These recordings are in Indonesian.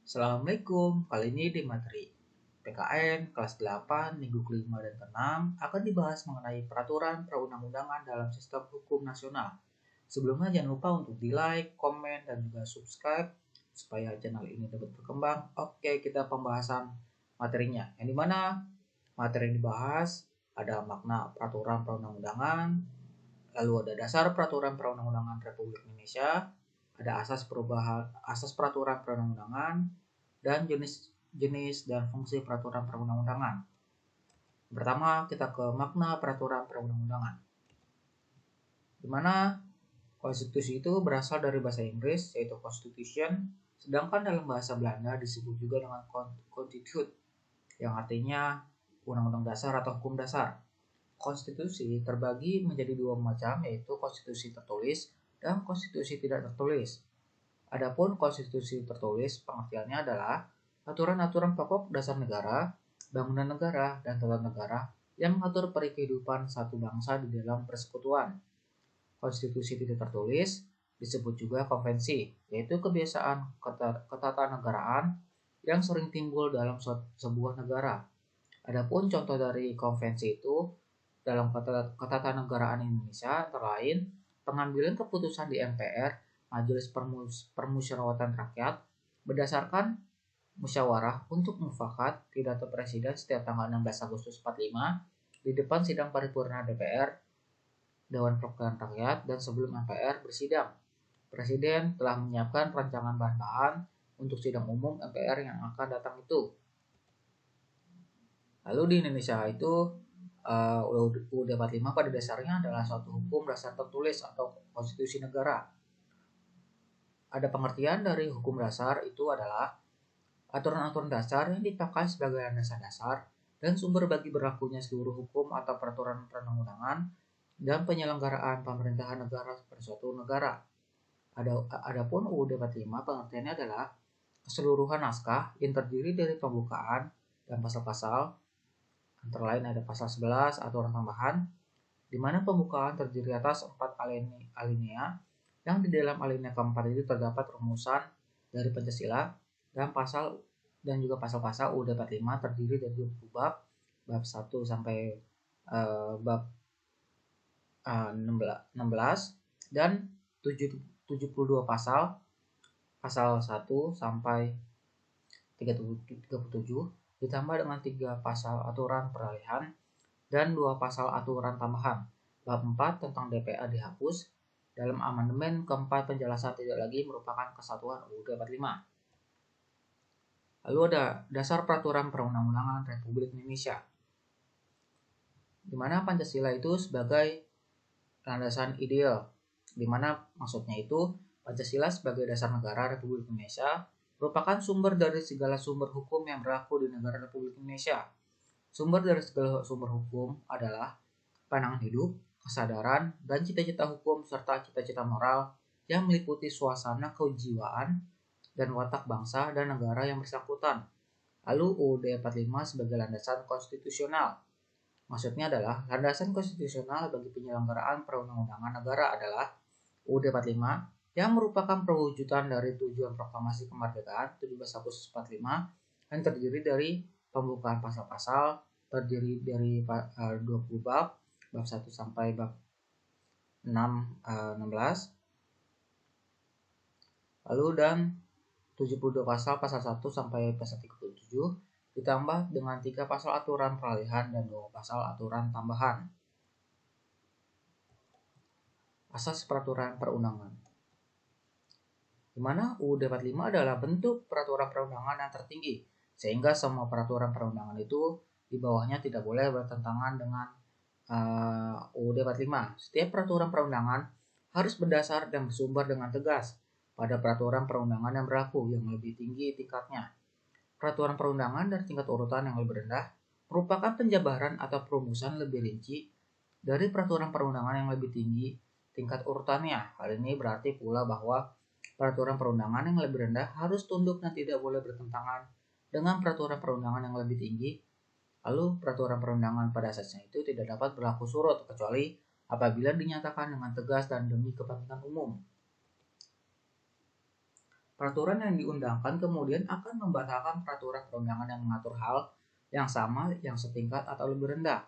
Assalamualaikum, kali ini di materi PKN kelas 8 minggu ke-5 dan ke-6 akan dibahas mengenai peraturan perundang-undangan dalam sistem hukum nasional. Sebelumnya jangan lupa untuk di like, komen, dan juga subscribe supaya channel ini dapat berkembang. Oke, kita pembahasan materinya. Yang dimana materi yang dibahas ada makna peraturan perundang-undangan, lalu ada dasar peraturan perundang-undangan Republik Indonesia, ada asas peraturan perundang-undangan, dan jenis dan fungsi peraturan perundang-undangan. Pertama, kita ke makna peraturan perundang-undangan. Di mana konstitusi itu berasal dari bahasa Inggris yaitu constitution, sedangkan dalam bahasa Belanda disebut juga dengan constituut yang artinya undang-undang dasar atau hukum dasar. Konstitusi terbagi menjadi dua macam, yaitu konstitusi tertulis dan konstitusi tidak tertulis. Adapun konstitusi tertulis pengertiannya adalah aturan-aturan pokok dasar negara, bangunan negara, dan tata negara yang mengatur perikehidupan satu bangsa di dalam persekutuan. Konstitusi tidak tertulis disebut juga konvensi, yaitu kebiasaan ketatanegaraan yang sering timbul dalam sebuah negara. Adapun contoh dari konvensi itu dalam ketatanegaraan Indonesia antara lain pengambilan keputusan di MPR, Majelis Permusyawaratan Rakyat, berdasarkan musyawarah untuk mufakat pidato Presiden setiap tanggal 16 Agustus 45 di depan sidang paripurna DPR, Dewan Perwakilan Rakyat, dan sebelum MPR bersidang. Presiden telah menyiapkan rancangan bahan-bahan untuk sidang umum MPR yang akan datang itu. Lalu di Indonesia itu UUD 45 pada dasarnya adalah suatu hukum dasar tertulis atau konstitusi negara. Ada pengertian dari hukum dasar itu adalah aturan-aturan dasar yang dipakai sebagai landasan dasar dan sumber bagi berlakunya seluruh hukum atau peraturan perundang-undangan dan penyelenggaraan pemerintahan negara pada suatu negara. Adapun UUD 45 pengertiannya adalah keseluruhan naskah yang terdiri dari pembukaan dan pasal-pasal. Antara lain ada pasal 11 aturan tambahan, di mana pembukaan terdiri atas 4 alinea yang di dalam alinea keempat itu terdapat rumusan dari Pancasila dan juga pasal-pasal UUD 45 terdiri dari 20 bab 1 sampai bab 16 dan 72 pasal 1 sampai 37 ditambah dengan 3 pasal aturan peralihan dan 2 pasal aturan tambahan. Bab 4 tentang DPA dihapus. Dalam amandemen keempat penjelasan tidak lagi merupakan kesatuan UUD 45. Lalu ada dasar peraturan perundang-undangan Republik Indonesia, di mana Pancasila itu sebagai landasan ideal, di mana maksudnya itu Pancasila sebagai dasar negara Republik Indonesia merupakan sumber dari segala sumber hukum yang berlaku di negara Republik Indonesia. Sumber dari segala sumber hukum adalah pandangan hidup, kesadaran, dan cita-cita hukum serta cita-cita moral yang meliputi suasana kejiwaan dan watak bangsa dan negara yang bersangkutan. Lalu UUD 45 sebagai landasan konstitusional. Maksudnya adalah landasan konstitusional bagi penyelenggaraan perundang-undangan negara adalah UUD 45 yang merupakan perwujudan dari tujuan proklamasi kemerdekaan 17 Agustus 45 yang terdiri dari pembukaan pasal-pasal terdiri dari 20 bab 1 sampai bab 16, lalu dan 72 pasal 1 sampai pasal 37 ditambah dengan 3 pasal aturan peralihan dan 2 pasal aturan tambahan. Asas peraturan perundangan, di mana UUD 45 adalah bentuk peraturan perundangan yang tertinggi, sehingga semua peraturan perundangan itu di bawahnya tidak boleh bertentangan dengan UUD 45. Setiap peraturan perundangan harus berdasar dan bersumber dengan tegas pada peraturan perundangan yang berlaku yang lebih tinggi tingkatnya. Peraturan perundangan dari tingkat urutan yang lebih rendah merupakan penjabaran atau perumusan lebih rinci dari peraturan perundangan yang lebih tinggi tingkat urutannya. Hal ini berarti pula bahwa peraturan perundangan yang lebih rendah harus tunduk dan tidak boleh bertentangan dengan peraturan perundangan yang lebih tinggi. Lalu peraturan perundangan pada asasnya itu tidak dapat berlaku surut kecuali apabila dinyatakan dengan tegas dan demi kepentingan umum. Peraturan yang diundangkan kemudian akan membatalkan peraturan perundangan yang mengatur hal yang sama, yang setingkat atau lebih rendah.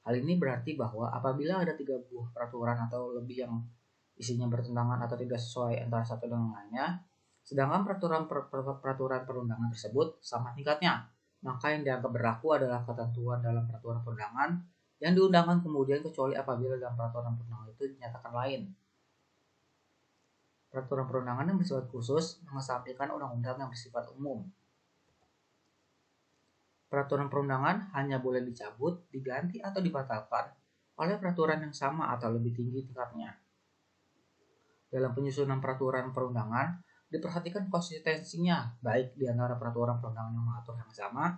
Hal ini berarti bahwa apabila ada 3 buah peraturan atau lebih yang isinya bertentangan atau tidak sesuai antara satu dengan lainnya, sedangkan peraturan perundangan tersebut sama tingkatnya, maka yang dianggap berlaku adalah ketentuan dalam peraturan perundangan yang diundangkan kemudian kecuali apabila dalam peraturan perundangan itu dinyatakan lain. Peraturan perundangan yang bersifat khusus mengesampingkan undang-undang yang bersifat umum. Peraturan perundangan hanya boleh dicabut, diganti, atau dibatalkan oleh peraturan yang sama atau lebih tinggi tingkatnya. Dalam penyusunan peraturan perundangan, diperhatikan konsistensinya, baik di antara peraturan perundangan yang mengatur yang sama,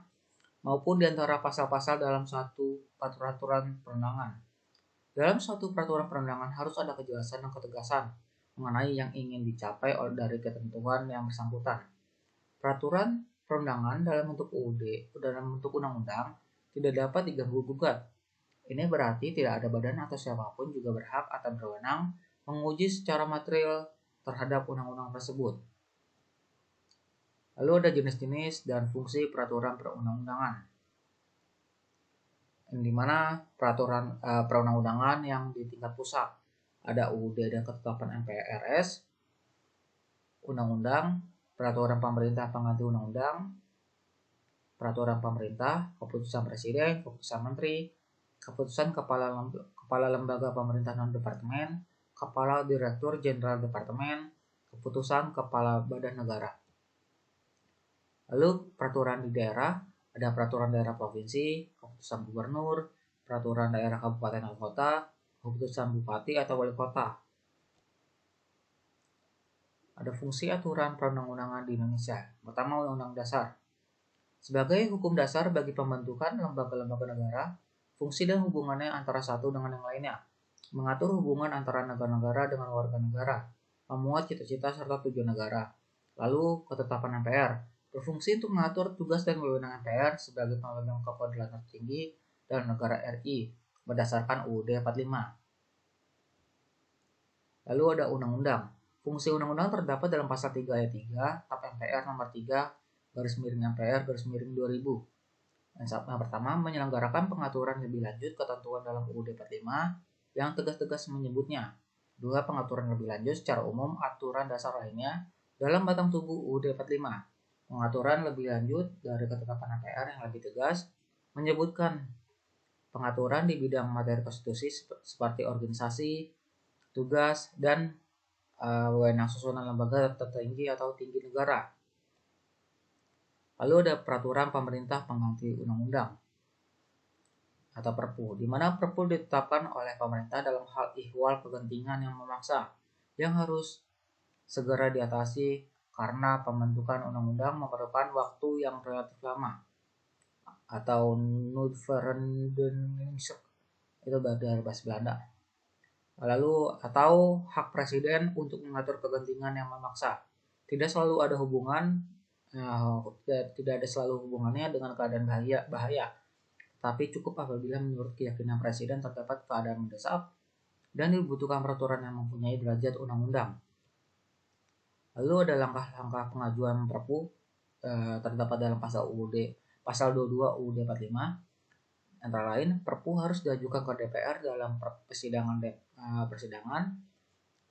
maupun di antara pasal-pasal dalam suatu peraturan perundangan. Dalam suatu peraturan perundangan harus ada kejelasan dan ketegasan mengenai yang ingin dicapai dari ketentuan yang bersangkutan. Peraturan perundangan dalam bentuk UUD, dalam bentuk undang-undang, tidak dapat diganggu-gugat. Ini berarti tidak ada badan atau siapapun juga berhak atau berwenang menguji secara material terhadap undang-undang tersebut. Lalu ada jenis-jenis dan fungsi peraturan perundang-undangan, di mana peraturan perundang-undangan yang di tingkat pusat ada UUD dan ketetapan MPRS, undang-undang, peraturan pemerintah pengganti undang-undang, peraturan pemerintah, keputusan presiden, keputusan menteri, keputusan kepala lembaga pemerintah non-departemen, kepala direktur jenderal departemen, keputusan kepala badan negara. Lalu peraturan di daerah, ada peraturan daerah provinsi, keputusan gubernur, peraturan daerah kabupaten atau kota, keputusan bupati atau wali kota. Ada fungsi aturan perundang-undangan di Indonesia. Pertama, Undang-Undang Dasar. Sebagai hukum dasar bagi pembentukan lembaga-lembaga negara, fungsi dan hubungannya antara satu dengan yang lainnya, mengatur hubungan antara negara-negara dengan warga negara, memuat cita-cita serta tujuan negara. Lalu, ketetapan MPR, berfungsi untuk mengatur tugas dan wewenang MPR sebagai pemegang kedaulatan tertinggi dalam negara RI, berdasarkan UUD 45. Lalu ada undang-undang. Fungsi undang-undang terdapat dalam pasal 3 ayat 3, TAP MPR nomor 3, garis miring MPR, garis miring 2000. Yang pertama, menyelenggarakan pengaturan lebih lanjut ketentuan dalam UUD 45 yang tegas-tegas menyebutnya. Dua, pengaturan lebih lanjut secara umum aturan dasar lainnya dalam batang tubuh UUD 45. Pengaturan lebih lanjut dari ketetapan MPR yang lebih tegas menyebutkan pengaturan di bidang materi konstitusi seperti organisasi, tugas, dan wewenang susunan lembaga tertinggi atau tinggi negara. Lalu ada peraturan pemerintah pengganti undang-undang atau Perpu, di mana Perpu ditetapkan oleh pemerintah dalam hal ihwal kegentingan yang memaksa, yang harus segera diatasi karena pembentukan undang-undang memerlukan waktu yang relatif lama, atau noodverordeningse, itu dari bahasa Belanda. Lalu atau hak presiden untuk mengatur kegentingan yang memaksa. Tidak selalu ada tidak ada selalu hubungannya dengan keadaan bahaya, tapi cukup apabila menurut keyakinan presiden terdapat keadaan mendesak dan dibutuhkan peraturan yang mempunyai derajat undang-undang. Lalu ada langkah-langkah pengajuan Perpu terdapat dalam pasal 22 UUD 45. Antara lain, Perpu harus diajukan ke DPR dalam persidangan.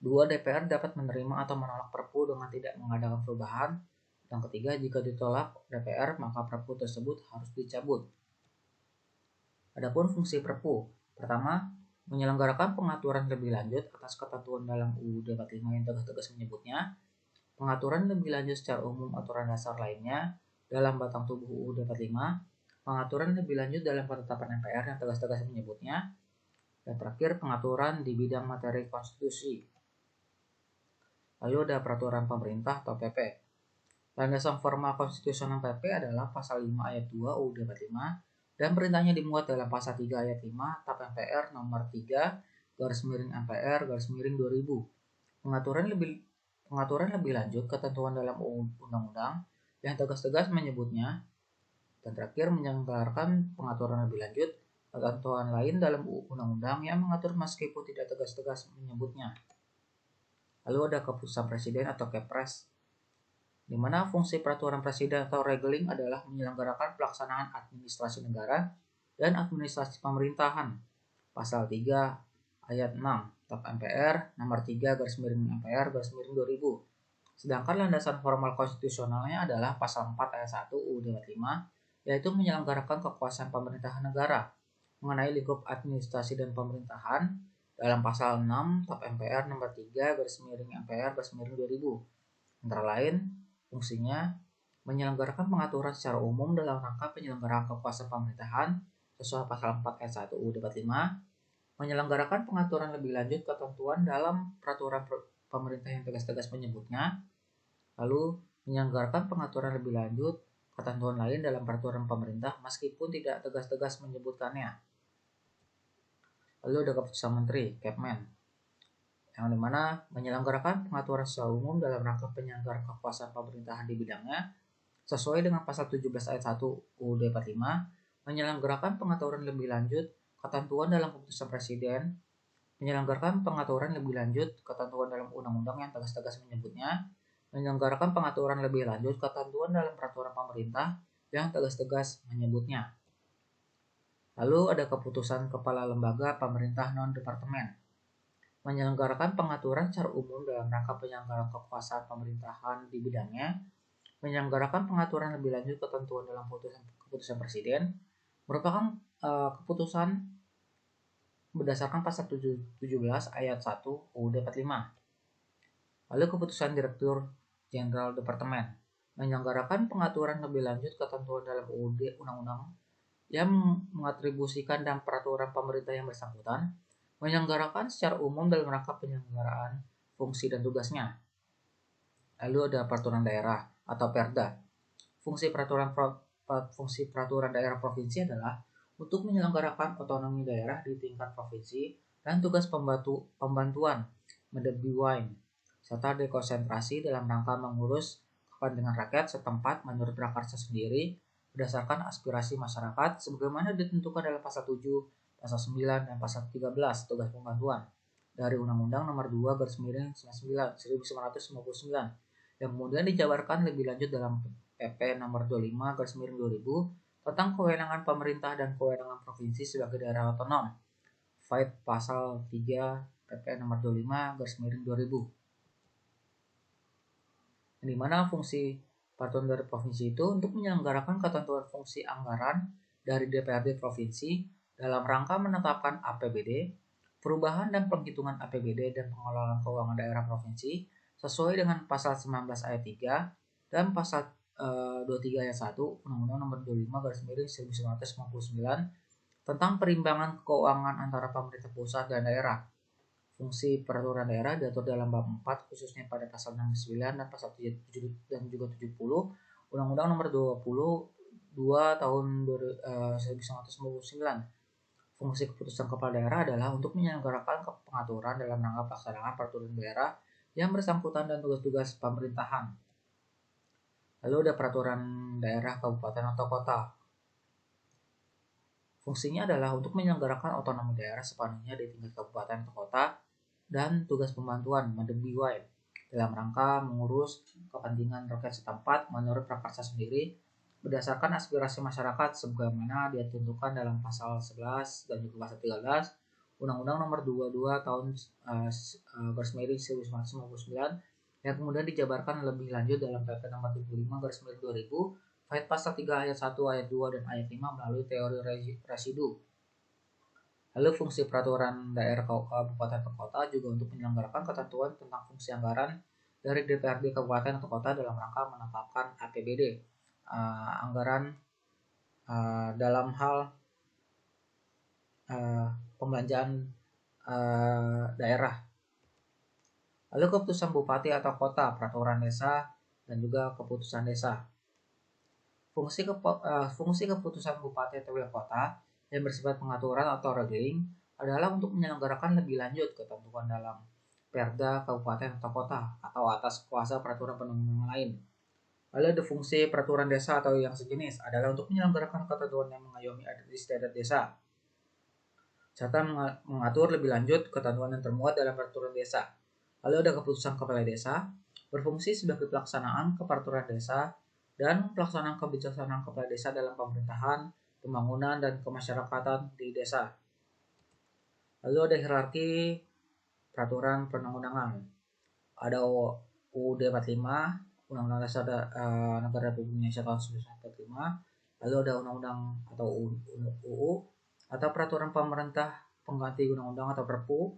2. DPR dapat menerima atau menolak Perpu dengan tidak mengadakan perubahan. Yang ketiga, jika ditolak DPR, maka Perpu tersebut harus dicabut. Adapun fungsi Perpu, pertama, menyelenggarakan pengaturan lebih lanjut atas ketentuan dalam UUD 45 yang tegas-tegas menyebutnya, pengaturan lebih lanjut secara umum aturan dasar lainnya dalam batang tubuh UUD 45, pengaturan lebih lanjut dalam ketetapan MPR yang tegas-tegas menyebutnya, dan terakhir pengaturan di bidang materi konstitusi. Lalu ada peraturan pemerintah atau PP. Landasan formal konstitusional PP adalah pasal 5 ayat 2 UUD 45 dan perintahnya dimuat dalam pasal 3 ayat 5 TAP MPR nomor 3 garis miring MPR garis miring 2000. Pengaturan lebih lanjut ketentuan dalam undang-undang yang tegas-tegas menyebutnya, dan terakhir menyelenggarakan pengaturan lebih lanjut ketentuan lain dalam undang-undang yang mengatur meskipun tidak tegas-tegas menyebutnya. Lalu ada keputusan presiden atau Kepres. di mana fungsi peraturan presiden atau regeling adalah menyelenggarakan pelaksanaan administrasi negara dan administrasi pemerintahan. Pasal 3 ayat 6 TAP MPR nomor 3 garis miring MPR garis miring 2000. Sedangkan landasan formal konstitusionalnya adalah pasal 4 ayat 1 UUD 45, yaitu menyelenggarakan kekuasaan pemerintahan negara mengenai lingkup administrasi dan pemerintahan dalam pasal 6 TAP MPR nomor 3 garis miring MPR garis miring 2000. Antara lain, fungsinya menyelenggarakan pengaturan secara umum dalam rangka penyelenggaraan kekuasaan pemerintahan sesuai pasal 4 ayat 1 UUD 45, menyelenggarakan pengaturan lebih lanjut ketentuan dalam peraturan pemerintah yang tegas-tegas menyebutnya, lalu menyelenggarakan pengaturan lebih lanjut ketentuan lain dalam peraturan pemerintah meskipun tidak tegas-tegas menyebutkannya. Lalu ada keputusan menteri, Kepmen, yang dimana menyelenggarakan pengaturan secara umum dalam rangka penyelenggaraan kekuasaan pemerintahan di bidangnya sesuai dengan pasal 17 ayat 1 UUD 45, menyelenggarakan pengaturan lebih lanjut ketentuan dalam keputusan presiden, menyelenggarakan pengaturan lebih lanjut ketentuan dalam undang-undang yang tegas-tegas menyebutnya, menyelenggarakan pengaturan lebih lanjut ketentuan dalam peraturan pemerintah yang tegas-tegas menyebutnya. Lalu ada keputusan kepala lembaga pemerintah non-departemen, menyelenggarakan pengaturan secara umum dalam rangka penyelenggaraan kekuasaan pemerintahan di bidangnya, menyelenggarakan pengaturan lebih lanjut ketentuan dalam keputusan presiden, merupakan keputusan berdasarkan pasal 17 ayat 1 UUD 45. Lalu keputusan Direktur Jenderal Departemen, menyelenggarakan pengaturan lebih lanjut ketentuan dalam UUD undang-undang yang mengatribusikan dan peraturan pemerintah yang bersangkutan, menyelenggarakan secara umum dalam rangka penyelenggaraan fungsi dan tugasnya. Lalu ada peraturan daerah atau Perda. Fungsi peraturan daerah provinsi adalah untuk menyelenggarakan otonomi daerah di tingkat provinsi dan tugas pembantuan mendebiwine serta dekonsentrasi dalam rangka mengurus kepentingan rakyat setempat menurut prakarsa sendiri berdasarkan aspirasi masyarakat sebagaimana ditentukan dalam pasal 7, pasal 9, dan pasal 13 tugas pembantuan dari Undang-Undang Nomor 2 garis miring 1959 yang kemudian dijabarkan lebih lanjut dalam PP Nomor 25 garis miring 2000 tentang kewenangan pemerintah dan kewenangan provinsi sebagai daerah otonom. Fight pasal 3 PP Nomor 25 garis miring 2000. Di mana fungsi peraturan dari provinsi itu untuk menyelenggarakan ketentuan fungsi anggaran dari DPRD provinsi dalam rangka menetapkan APBD, perubahan dan penghitungan APBD dan pengelolaan keuangan daerah provinsi sesuai dengan pasal 19 ayat 3 dan pasal 23 ayat 1 Undang-Undang Nomor 25 garis miring 1999 tentang perimbangan keuangan antara pemerintah pusat dan daerah. Fungsi peraturan daerah diatur dalam bab 4 khususnya pada pasal 69 dan pasal 7 dan juga 70 Undang-Undang Nomor 22 tahun 1999. Fungsi keputusan kepala daerah adalah untuk menyelenggarakan pengaturan dalam rangka pelaksanaan peraturan daerah yang bersangkutan dan tugas-tugas pemerintahan. Lalu ada peraturan daerah kabupaten atau kota. Fungsinya adalah untuk menyelenggarakan otonomi daerah sepenuhnya di tingkat kabupaten atau kota dan tugas pembantuan mendebiwine dalam rangka mengurus kepentingan rakyat setempat menurut prakarsa sendiri berdasarkan aspirasi masyarakat sebagaimana ditentukan dalam pasal 11 dan juga pasal 13 Undang-Undang Nomor 22 tahun garis miring 1959 yang kemudian dijabarkan lebih lanjut dalam PP Nomor 25 garis miring 2000 Fight pasal 3 ayat 1 ayat 2 dan ayat 5 melalui teori residu. Lalu fungsi peraturan daerah kabupaten atau kota juga untuk menyelenggarakan ketentuan tentang fungsi anggaran dari DPRD kabupaten atau kota dalam rangka menetapkan APBD, anggaran dalam hal pembelanjaan daerah. Lalu keputusan bupati atau kota, peraturan desa, dan juga keputusan desa. Fungsi keputusan bupati atau wali kota yang bersifat pengaturan atau regeling adalah untuk menyelenggarakan lebih lanjut ketentuan dalam Perda kabupaten atau kota atau atas kuasa peraturan perundang-undangan lain. Lalu ada fungsi peraturan desa atau yang sejenis adalah untuk menyelenggarakan ketentuan yang mengayomi adat istiadat desa serta mengatur lebih lanjut ketentuan yang termuat dalam peraturan desa. Lalu ada keputusan kepala desa. berfungsi sebagai pelaksanaan keperaturan desa dan pelaksanaan kebijaksanaan kepala desa dalam pemerintahan, pembangunan, dan kemasyarakatan di desa. Lalu ada hierarki peraturan perundang-undangan. Ada UUD 45, Undang-Undang Dasar Negara Republik Indonesia tahun 1945. Lalu ada undang-undang atau UU atau peraturan pemerintah pengganti undang-undang atau Perpu.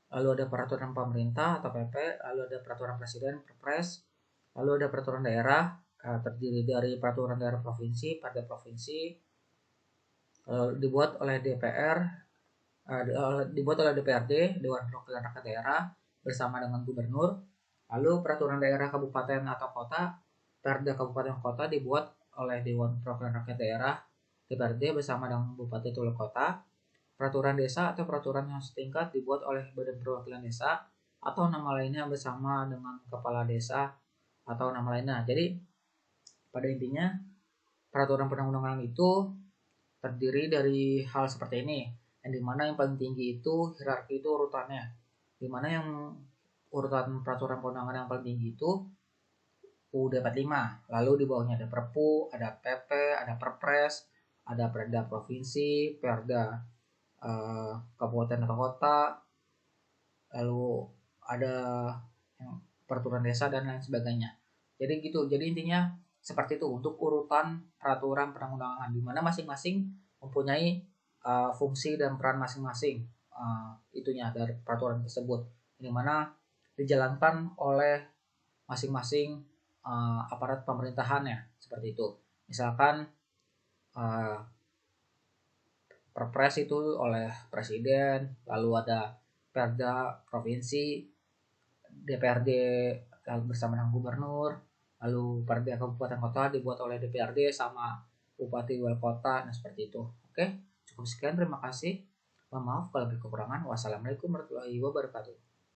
Lalu ada peraturan pemerintah atau PP, lalu ada peraturan presiden Perpres, lalu ada peraturan daerah terdiri dari peraturan daerah provinsi, perda provinsi, dibuat oleh DPR, dibuat oleh DPRD, Dewan Perwakilan Rakyat Daerah bersama dengan gubernur. Lalu peraturan daerah kabupaten atau kota, perda kabupaten kota dibuat oleh Dewan Perwakilan Rakyat Daerah, DPRD bersama dengan bupati atau wali kota. Peraturan desa atau peraturan yang setingkat dibuat oleh Badan Perwakilan Desa atau nama lainnya bersama dengan kepala desa atau nama lainnya. Jadi pada intinya peraturan perundang-undangan itu terdiri dari hal seperti ini, yang dimana yang paling tinggi itu hierarki itu urutannya, dimana yang urutan peraturan perundangan yang paling tinggi itu UUD 45, lalu di bawahnya ada Perpu, ada PP, ada Perpres, ada perda provinsi, perda kabupaten atau kota, lalu ada yang peraturan desa dan lain sebagainya. Jadi gitu. Jadi intinya seperti itu untuk urutan peraturan perundang-undangan, di mana masing-masing mempunyai fungsi dan peran masing-masing itunya dari peraturan tersebut, di mana dijalankan oleh masing-masing aparat pemerintahannya seperti itu. Misalkan Perpres itu oleh presiden, lalu ada perda provinsi, DPRD bersama dengan gubernur, lalu perda kabupaten kota dibuat oleh DPRD sama bupati wali kota, nah seperti itu. Oke, cukup sekian, terima kasih. Mohon maaf kalau ada kekurangan. Wassalamualaikum warahmatullahi wabarakatuh.